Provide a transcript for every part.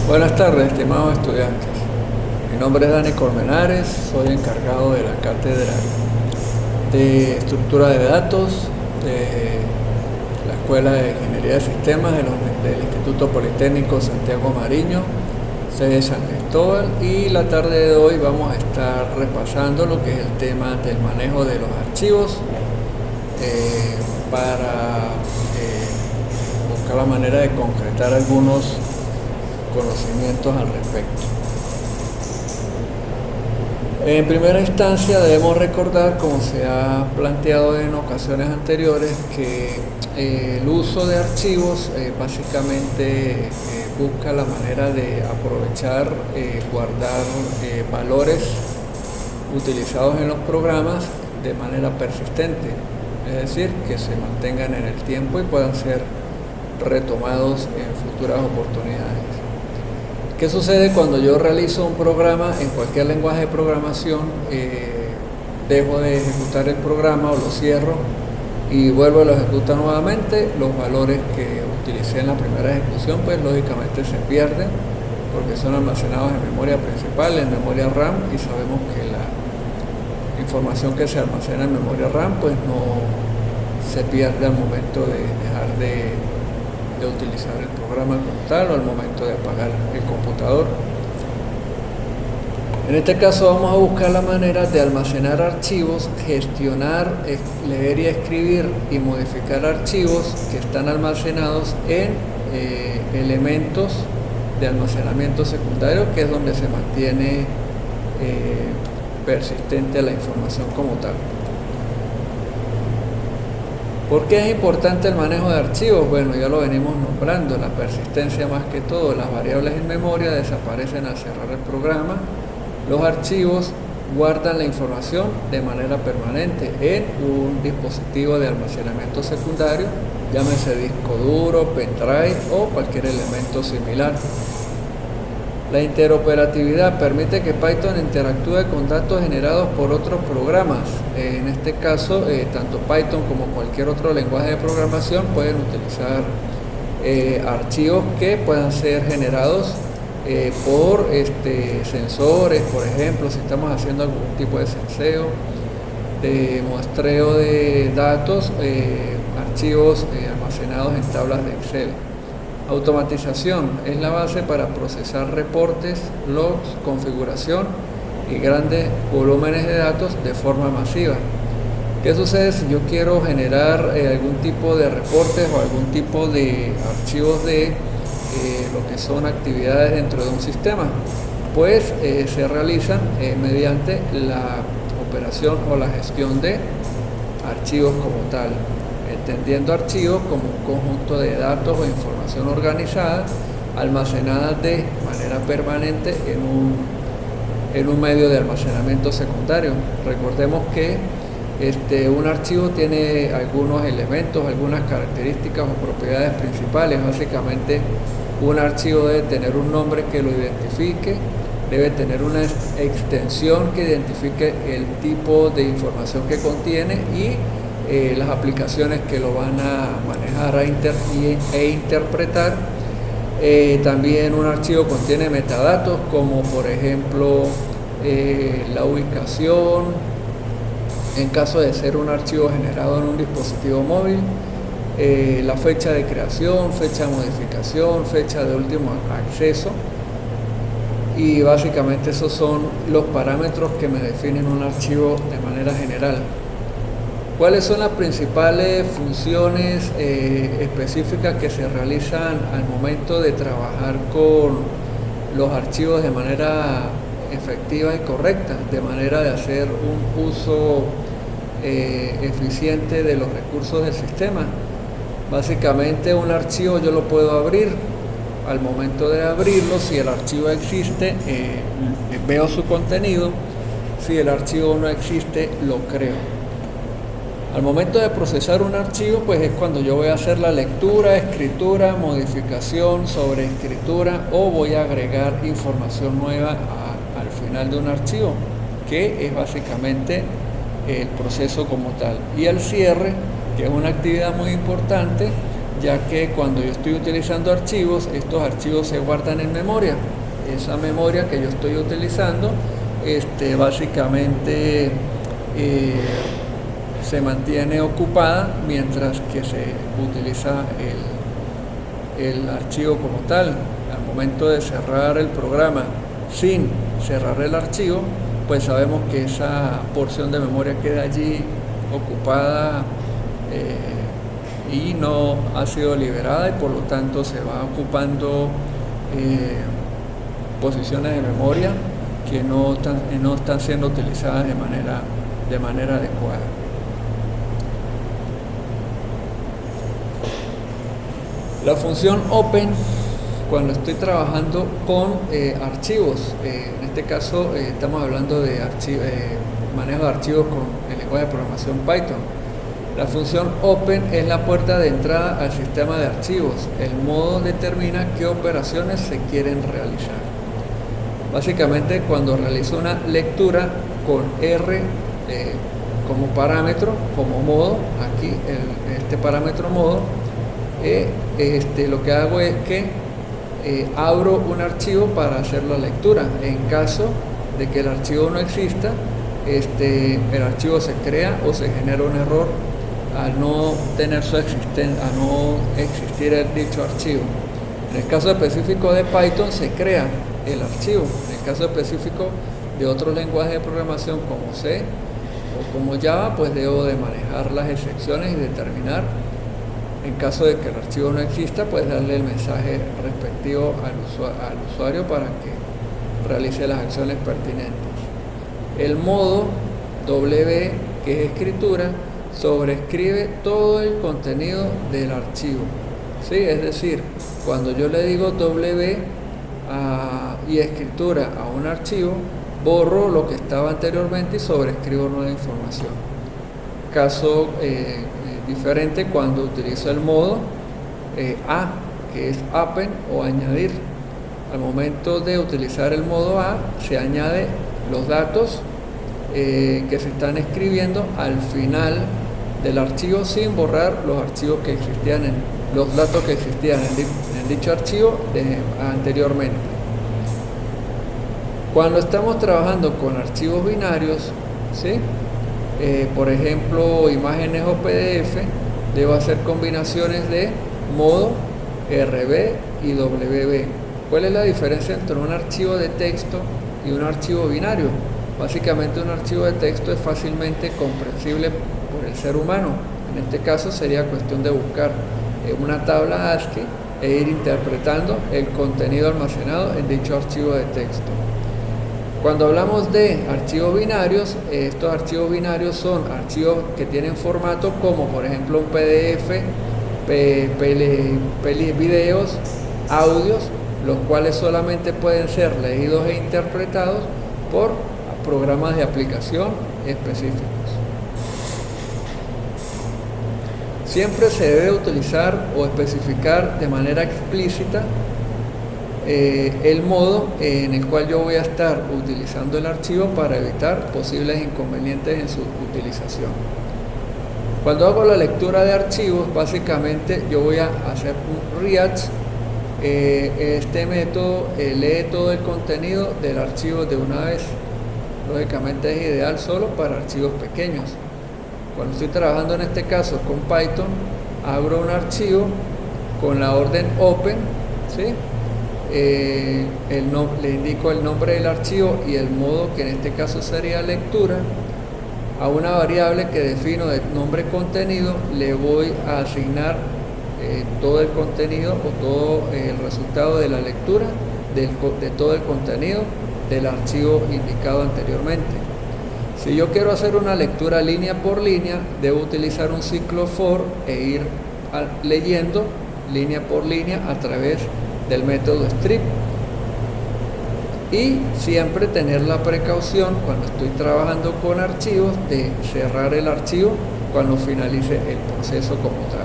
Buenas tardes, estimados estudiantes. Mi nombre es Dani Colmenares, soy encargado de la cátedra de estructura de datos de la Escuela de Ingeniería de Sistemas del Instituto Politécnico Santiago Mariño, sede San Cristóbal, y la tarde de hoy vamos a estar repasando lo que es el tema del manejo de los archivos para buscar la manera de concretar algunos conocimientos al respecto. En primera instancia debemos recordar, como se ha planteado en ocasiones anteriores, que el uso de archivos básicamente busca la manera de aprovechar, guardar valores utilizados en los programas de manera persistente, es decir, que se mantengan en el tiempo y puedan ser retomados en futuras oportunidades. ¿Qué sucede cuando yo realizo un programa en cualquier lenguaje de programación? Dejo de ejecutar el programa o lo cierro y vuelvo a lo ejecutar nuevamente. Los valores que utilicé en la primera ejecución pues lógicamente se pierden porque son almacenados en memoria principal, en memoria RAM, y sabemos que la información que se almacena en memoria RAM pues no se pierde al momento de dejar de utilizar el programa como tal o al momento de apagar el computador. En este caso vamos a buscar la manera de almacenar archivos, gestionar, leer y escribir y modificar archivos que están almacenados en elementos de almacenamiento secundario, que es donde se mantiene persistente la información como tal. ¿Por qué es importante el manejo de archivos? Bueno, ya lo venimos nombrando, la persistencia más que todo. Las variables en memoria desaparecen al cerrar el programa. Los archivos guardan la información de manera permanente en un dispositivo de almacenamiento secundario, llámese disco duro, pendrive o cualquier elemento similar. La interoperatividad permite que Python interactúe con datos generados por otros programas. En este caso, tanto Python como cualquier otro lenguaje de programación pueden utilizar archivos que puedan ser generados por sensores, por ejemplo, si estamos haciendo algún tipo de senseo, de muestreo de datos, archivos almacenados en tablas de Excel. Automatización es la base para procesar reportes, logs, configuración y grandes volúmenes de datos de forma masiva. ¿Qué sucede si yo quiero generar algún tipo de reportes o algún tipo de archivos de lo que son actividades dentro de un sistema? Pues se realizan mediante la operación o la gestión de archivos como tal, entendiendo archivos como un conjunto de datos o información organizada, almacenada de manera permanente en un medio de almacenamiento secundario. Recordemos que un archivo tiene algunos elementos, algunas características o propiedades principales. Básicamente, un archivo debe tener un nombre que lo identifique, debe tener una extensión que identifique el tipo de información que contiene y las aplicaciones que lo van a manejar e interpretar. También un archivo contiene metadatos como por ejemplo la ubicación, en caso de ser un archivo generado en un dispositivo móvil, la fecha de creación, fecha de modificación, fecha de último acceso, y básicamente esos son los parámetros que me definen un archivo de manera general. ¿Cuáles son las principales funciones específicas que se realizan al momento de trabajar con los archivos de manera efectiva y correcta, de manera de hacer un uso eficiente de los recursos del sistema? Básicamente un archivo yo lo puedo abrir. Al momento de abrirlo, si el archivo existe, veo su contenido. Si el archivo no existe, lo creo. Al momento de procesar un archivo, pues es cuando yo voy a hacer la lectura, escritura, modificación, sobreescritura, o voy a agregar información nueva al final de un archivo, que es básicamente el proceso como tal. Y el cierre, que es una actividad muy importante, ya que cuando yo estoy utilizando archivos, estos archivos se guardan en memoria. Esa memoria que yo estoy utilizando, básicamente se mantiene ocupada mientras que se utiliza el archivo como tal. Al momento de cerrar el programa sin cerrar el archivo, pues sabemos que esa porción de memoria queda allí ocupada y no ha sido liberada, y por lo tanto se va ocupando posiciones de memoria que no están siendo utilizadas de manera adecuada. La función open, cuando estoy trabajando con archivos, en este caso estamos hablando de manejo de archivos con el lenguaje de programación Python. La función open es la puerta de entrada al sistema de archivos. El modo determina qué operaciones se quieren realizar. Básicamente, cuando realizo una lectura con R como parámetro, como modo, aquí este parámetro modo, lo que hago es que abro un archivo para hacer la lectura. En caso de que el archivo no exista, el archivo se crea o se genera un error al no tener su existencia, al no existir dicho archivo. En el caso específico de Python se crea el archivo. En el caso específico de otros lenguajes de programación como C o como Java, pues debo de manejar las excepciones y determinar, en caso de que el archivo no exista, pues darle el mensaje respectivo al usuario para que realice las acciones pertinentes. El modo W, que es escritura, sobrescribe todo el contenido del archivo. ¿Sí? Es decir, cuando yo le digo W y escritura a un archivo, borro lo que estaba anteriormente y sobrescribo nueva información. Caso diferente cuando utilizo el modo A, que es append o añadir. Al momento de utilizar el modo A, se añade los datos que se están escribiendo al final del archivo sin borrar los archivos que existían los datos que existían en dicho archivo anteriormente. Cuando estamos trabajando con archivos binarios, ¿sí? Por ejemplo, imágenes o PDF, debo hacer combinaciones de modo, RB y WB. ¿Cuál es la diferencia entre un archivo de texto y un archivo binario? Básicamente, un archivo de texto es fácilmente comprensible por el ser humano. En este caso sería cuestión de buscar una tabla ASCII e ir interpretando el contenido almacenado en dicho archivo de texto. Cuando hablamos de archivos binarios, estos archivos binarios son archivos que tienen formato como por ejemplo un PDF, videos, audios, los cuales solamente pueden ser leídos e interpretados por programas de aplicación específicos. Siempre se debe utilizar o especificar de manera explícita el modo en el cual yo voy a estar utilizando el archivo para evitar posibles inconvenientes en su utilización. Cuando hago la lectura de archivos, básicamente yo voy a hacer un read. Este método lee todo el contenido del archivo de una vez. Lógicamente es ideal solo para archivos pequeños. Cuando estoy trabajando en este caso con Python, abro un archivo con la orden open, ¿sí? Le indico el nombre del archivo y el modo, que en este caso sería lectura. A una variable que defino de nombre contenido le voy a asignar todo el contenido o todo el resultado de la lectura de todo el contenido del archivo indicado anteriormente. Si yo quiero hacer una lectura línea por línea, debo utilizar un ciclo for e ir leyendo línea por línea a través del método strip, y siempre tener la precaución cuando estoy trabajando con archivos de cerrar el archivo cuando finalice el proceso como tal.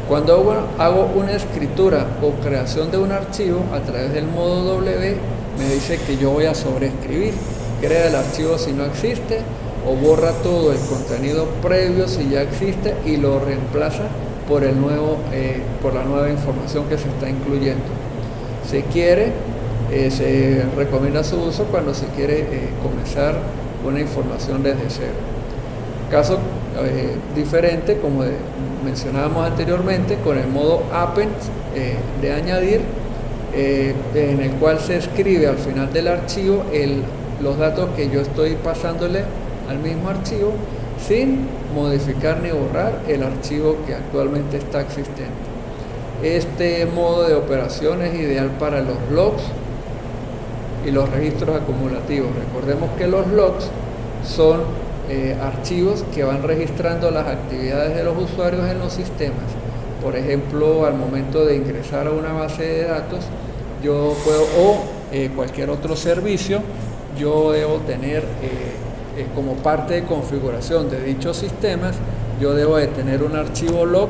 Cuando hago una escritura o creación de un archivo a través del modo W, me dice que yo voy a sobreescribir. Crea el archivo si no existe o borra todo el contenido previo si ya existe y lo reemplaza por por la nueva información que se está incluyendo. Se quiere, se recomienda su uso cuando se quiere comenzar una información desde cero. Caso diferente, como mencionábamos anteriormente, con el modo append de añadir, en el cual se escribe al final del archivo los datos que yo estoy pasándole al mismo archivo sin modificar ni borrar el archivo que actualmente está existente. Este modo de operación es ideal para los logs y los registros acumulativos. Recordemos que los logs son archivos que van registrando las actividades de los usuarios en los sistemas. Por ejemplo, al momento de ingresar a una base de datos, yo puedo, cualquier otro servicio, yo debo tener como parte de configuración de dichos sistemas, yo debo de tener un archivo log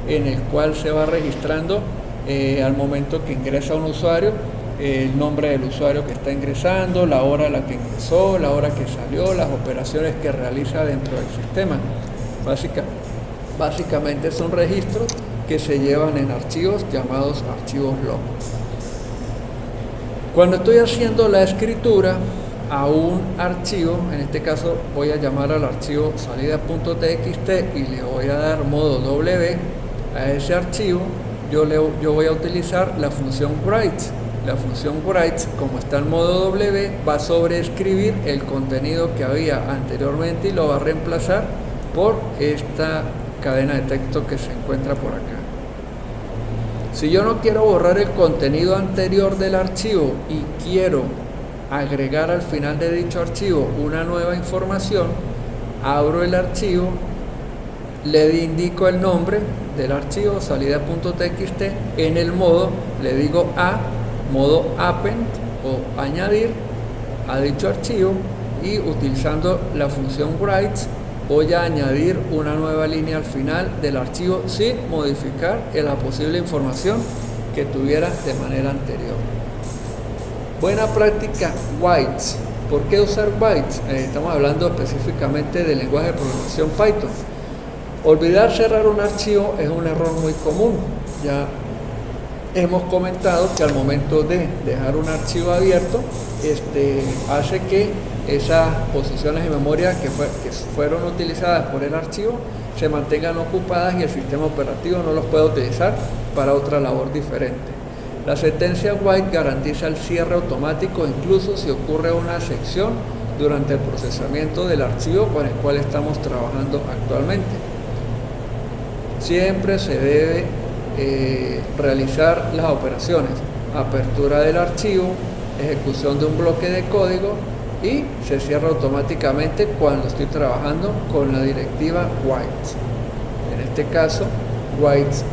en el cual se va registrando al momento que ingresa un usuario, el nombre del usuario que está ingresando, la hora a la que ingresó, la hora que salió, las operaciones que realiza dentro del sistema. Básicamente son registros que se llevan en archivos llamados archivos log. Cuando estoy haciendo la escritura a un archivo, en este caso voy a llamar al archivo salida.txt y le voy a dar modo W a ese archivo, yo voy a utilizar la función write. La función write, como está en modo W, va a sobreescribir el contenido que había anteriormente y lo va a reemplazar por esta cadena de texto que se encuentra por acá. Si yo no quiero borrar el contenido anterior del archivo y quiero agregar al final de dicho archivo una nueva información, abro el archivo, le indico el nombre del archivo salida.txt, en el modo le digo modo append o añadir a dicho archivo, y utilizando la función write voy a añadir una nueva línea al final del archivo sin modificar la posible información que tuviera de manera anterior. Buena práctica, bytes. ¿Por qué usar bytes? Estamos hablando específicamente del lenguaje de programación Python. Olvidar cerrar un archivo es un error muy común. Ya hemos comentado que al momento de dejar un archivo abierto, hace que esas posiciones de memoria que fueron utilizadas por el archivo se mantengan ocupadas y el sistema operativo no los pueda utilizar para otra labor diferente. La sentencia white garantiza el cierre automático incluso si ocurre una sección durante el procesamiento del archivo con el cual estamos trabajando actualmente. Siempre se debe realizar las operaciones: apertura del archivo, ejecución de un bloque de código, y se cierra automáticamente cuando estoy trabajando con la directiva write. En este caso, write,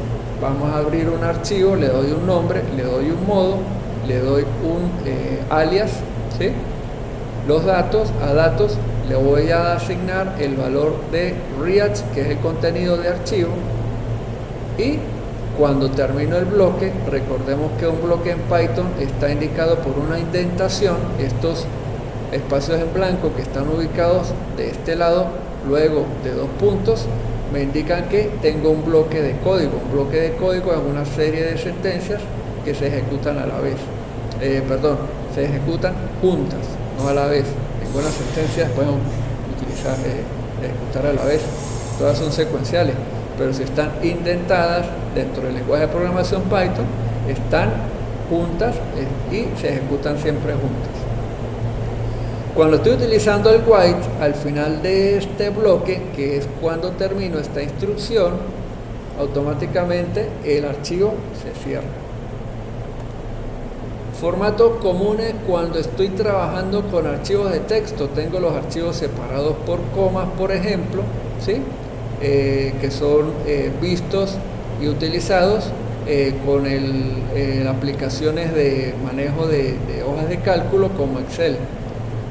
vamos a abrir un archivo, le doy un nombre, le doy un modo, le doy un alias, ¿sí? Los datos, a datos le voy a asignar el valor de read, que es el contenido de archivo, y cuando termino el bloque, recordemos que un bloque en Python está indicado por una indentación. Estos espacios en blanco que están ubicados de este lado, luego de 2 puntos, me indican que tengo un bloque de código. Un bloque de código es una serie de sentencias que se ejecutan a la vez. Se ejecutan juntas, no a la vez. Ninguna sentencia pueden ejecutar a la vez. Todas son secuenciales, pero si están indentadas dentro del lenguaje de programación Python, están juntas y se ejecutan siempre juntas. Cuando estoy utilizando el white, al final de este bloque, que es cuando termino esta instrucción, automáticamente el archivo se cierra. Formatos comunes cuando estoy trabajando con archivos de texto. Tengo los archivos separados por comas, por ejemplo, ¿sí? Que son vistos y utilizados con aplicaciones de manejo de hojas de cálculo como Excel,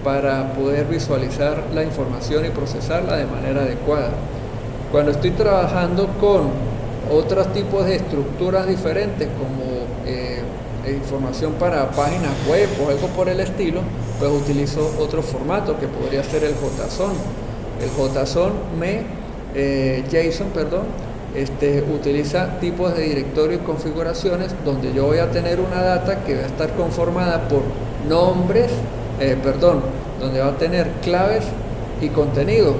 para poder visualizar la información y procesarla de manera adecuada. Cuando estoy trabajando con otros tipos de estructuras diferentes, como información para páginas web o algo por el estilo, pues utilizo otro formato que podría ser el JSON. El JSON utiliza tipos de directorio y configuraciones donde yo voy a tener una data que va a estar conformada por donde va a tener claves y contenido,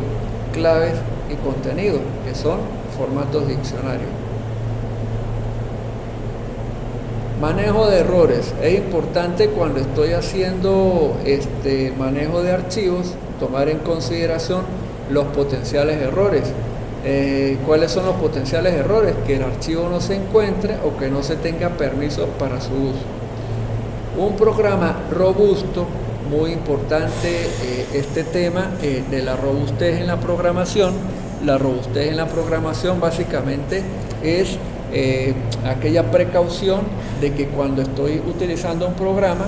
que son formatos diccionario. Manejo de errores. Es importante cuando estoy haciendo manejo de archivos tomar en consideración los potenciales errores. ¿Cuáles son los potenciales errores? Que el archivo no se encuentre o que no se tenga permiso para su uso. Un programa robusto, muy importante este tema de la robustez en la programación. La robustez en la programación básicamente es aquella precaución de que cuando estoy utilizando un programa,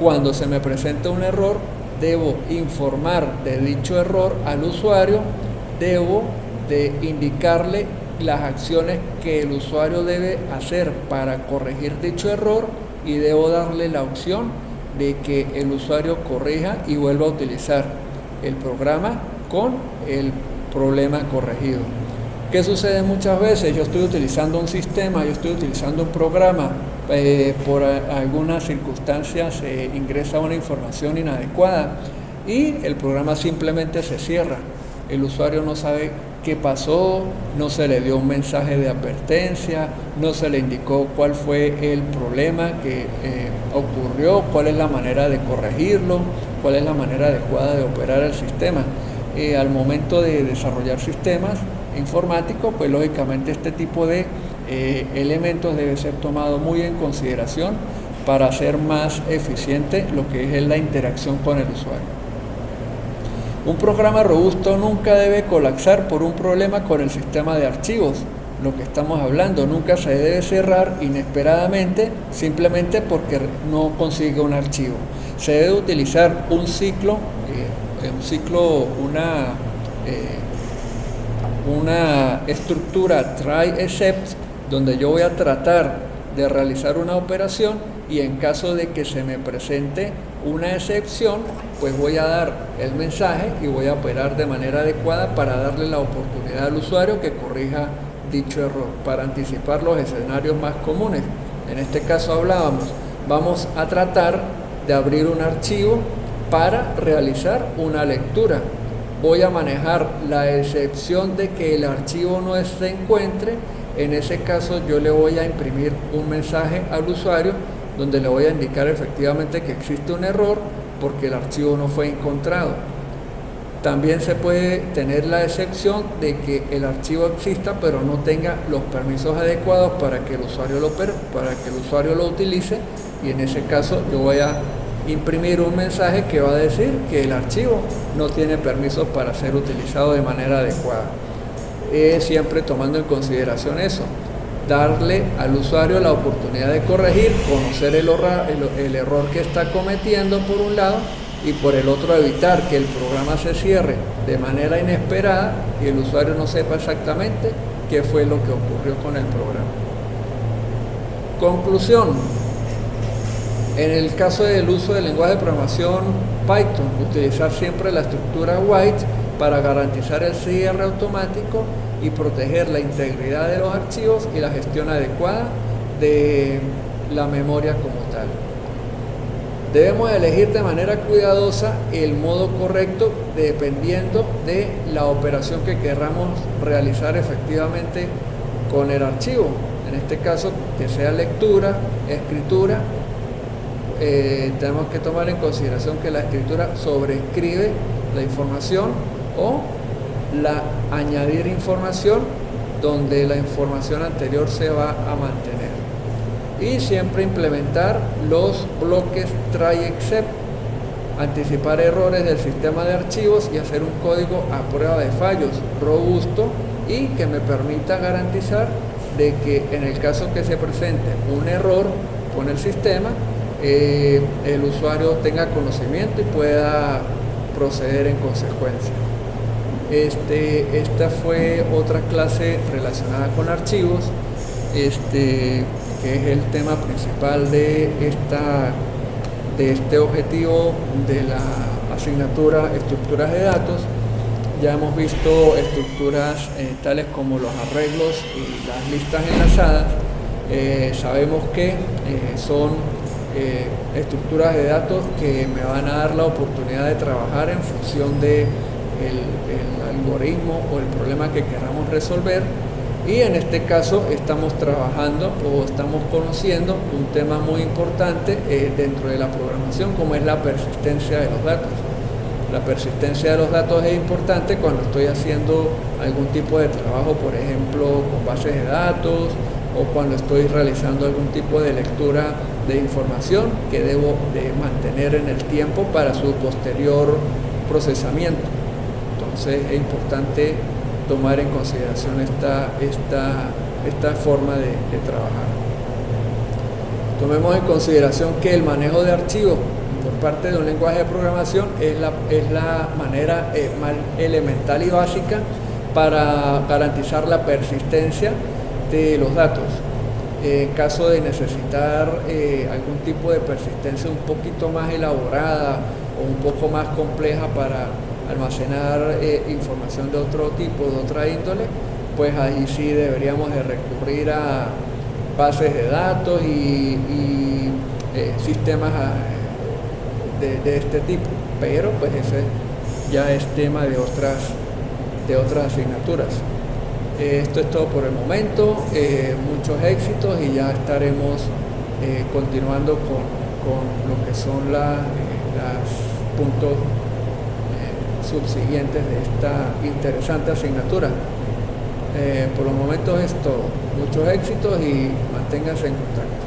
cuando se me presenta un error, debo informar de dicho error al usuario, debo de indicarle las acciones que el usuario debe hacer para corregir dicho error y debo darle la opción de que el usuario corrija y vuelva a utilizar el programa con el problema corregido. ¿Qué sucede muchas veces? Yo estoy utilizando un sistema, yo estoy utilizando un programa, por algunas circunstancias ingresa una información inadecuada y el programa simplemente se cierra. El usuario no sabe qué pasó, no se le dio un mensaje de advertencia, no se le indicó cuál fue el problema que ocurrió, cuál es la manera de corregirlo, cuál es la manera adecuada de operar el sistema. Al momento de desarrollar sistemas informáticos, pues lógicamente este tipo de elementos debe ser tomado muy en consideración para hacer más eficiente lo que es la interacción con el usuario. Un programa robusto nunca debe colapsar por un problema con el sistema de archivos. Lo que estamos hablando, nunca se debe cerrar inesperadamente simplemente porque no consigue un archivo. Se debe utilizar un ciclo, una estructura try except, donde yo voy a tratar de realizar una operación y en caso de que se me presente una excepción, pues voy a dar el mensaje y voy a operar de manera adecuada para darle la oportunidad al usuario que corrija dicho error, para anticipar los escenarios más comunes. En este caso vamos a tratar de abrir un archivo para realizar una lectura. Voy a manejar la excepción de que el archivo no se encuentre. En ese caso yo le voy a imprimir un mensaje al usuario donde le voy a indicar efectivamente que existe un error porque el archivo no fue encontrado. También se puede tener la excepción de que el archivo exista pero no tenga los permisos adecuados para que el usuario lo utilice, y en ese caso yo voy a imprimir un mensaje que va a decir que el archivo no tiene permisos para ser utilizado de manera adecuada. Siempre tomando en consideración eso, darle al usuario la oportunidad de corregir, conocer el error que está cometiendo por un lado, y por el otro evitar que el programa se cierre de manera inesperada y el usuario no sepa exactamente qué fue lo que ocurrió con el programa. Conclusión: en el caso del uso del lenguaje de programación Python, utilizar siempre la estructura white para garantizar el cierre automático y proteger la integridad de los archivos y la gestión adecuada de la memoria como tal. Debemos elegir de manera cuidadosa el modo correcto dependiendo de la operación que queramos realizar efectivamente con el archivo. En este caso, que sea lectura, escritura. Tenemos que tomar en consideración que la escritura sobreescribe la información o añadir información donde la información anterior se va a mantener. Y siempre implementar los bloques try except, anticipar errores del sistema de archivos y hacer un código a prueba de fallos robusto y que me permita garantizar de que en el caso que se presente un error con el sistema, el usuario tenga conocimiento y pueda proceder en consecuencia. Esta fue otra clase relacionada con archivos, que es el tema principal de este objetivo de la asignatura Estructuras de Datos. ya hemos visto estructuras tales como los arreglos y las listas enlazadas. Sabemos que son estructuras de datos que me van a dar la oportunidad de trabajar en función de el algoritmo o el problema que queramos resolver, y en este caso estamos trabajando o estamos conociendo un tema muy importante dentro de la programación, como es la persistencia de los datos. La persistencia de los datos es importante cuando estoy haciendo algún tipo de trabajo, por ejemplo, con bases de datos, o cuando estoy realizando algún tipo de lectura de información que debo de mantener en el tiempo para su posterior procesamiento. Entonces es importante tomar en consideración esta forma de trabajar. Tomemos en consideración que el manejo de archivos por parte de un lenguaje de programación es la manera más elemental y básica para garantizar la persistencia de los datos. En caso de necesitar algún tipo de persistencia un poquito más elaborada o un poco más compleja para almacenar información de otro tipo, de otra índole, pues ahí sí deberíamos de recurrir a bases de datos y sistemas de este tipo, pero pues ese ya es tema de otras asignaturas. Esto es todo por el momento, muchos éxitos, y ya estaremos continuando con lo que son los puntos subsiguientes de esta interesante asignatura. Por los momentos es todo. Muchos éxitos y manténganse en contacto.